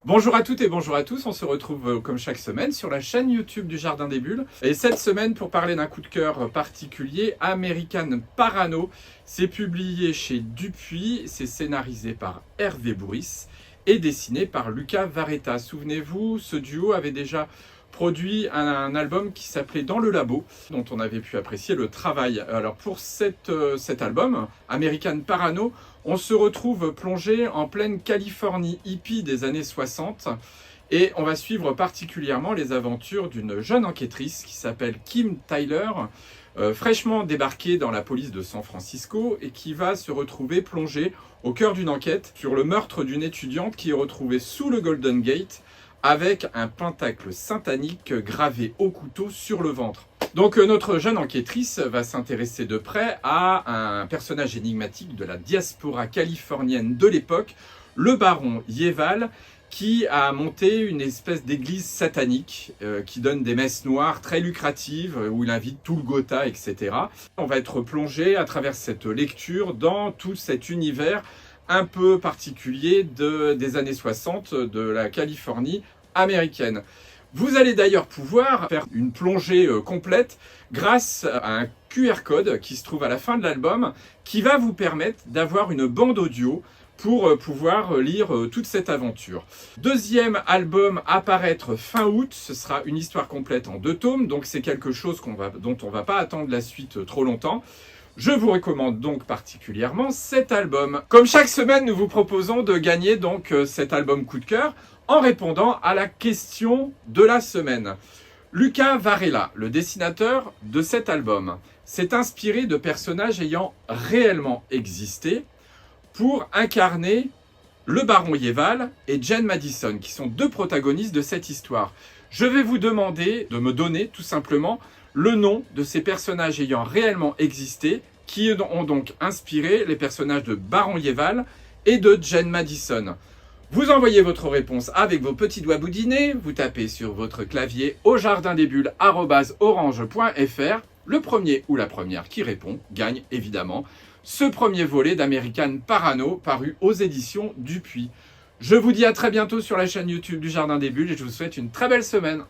Bonjour à toutes et bonjour à tous, on se retrouve comme chaque semaine sur la chaîne YouTube du Jardin des Bulles. Et cette semaine pour parler d'un coup de cœur particulier, American Parano. C'est publié chez Dupuis, c'est scénarisé par Hervé Bourris et dessiné par Luca Varetta. Souvenez-vous, ce duo avait déjà produit un album qui s'appelait Dans le Labo, dont on avait pu apprécier le travail. Alors pour cet album, American Parano, on se retrouve plongé en pleine Californie hippie des années 60 et on va suivre particulièrement les aventures d'une jeune enquêtrice qui s'appelle Kim Tyler, fraîchement débarquée dans la police de San Francisco et qui va se retrouver plongée au cœur d'une enquête sur le meurtre d'une étudiante qui est retrouvée sous le Golden Gate avec un pentacle satanique gravé au couteau sur le ventre. Donc notre jeune enquêtrice va s'intéresser de près à un personnage énigmatique de la diaspora californienne de l'époque, le baron Yeval, qui a monté une espèce d'église satanique qui donne des messes noires très lucratives, où il invite tout le Gotha, etc. On va être plongé à travers cette lecture dans tout cet univers un peu particulier des années 60 de la Californie américaine. Vous allez d'ailleurs pouvoir faire une plongée complète grâce à un QR code qui se trouve à la fin de l'album qui va vous permettre d'avoir une bande audio pour pouvoir lire toute cette aventure. Deuxième album à paraître fin août, ce sera une histoire complète en 2 tomes, donc c'est quelque chose dont on ne va pas attendre la suite trop longtemps. Je vous recommande donc particulièrement cet album. Comme chaque semaine, nous vous proposons de gagner donc cet album coup de cœur en répondant à la question de la semaine. Luca Varetta, le dessinateur de cet album, s'est inspiré de personnages ayant réellement existé pour incarner le baron Yeval et Jane Madison, qui sont 2 protagonistes de cette histoire. Je vais vous demander de me donner tout simplement le nom de ces personnages ayant réellement existé, qui ont donc inspiré les personnages de Baron Yeval et de Jane Madison. Vous envoyez votre réponse avec vos petits doigts boudinés, vous tapez sur votre clavier au jardindesbulles@orange.fr. Le premier ou la première qui répond gagne évidemment ce premier volet d'American Parano paru aux éditions Dupuis. Je vous dis à très bientôt sur la chaîne YouTube du Jardin des Bulles et je vous souhaite une très belle semaine.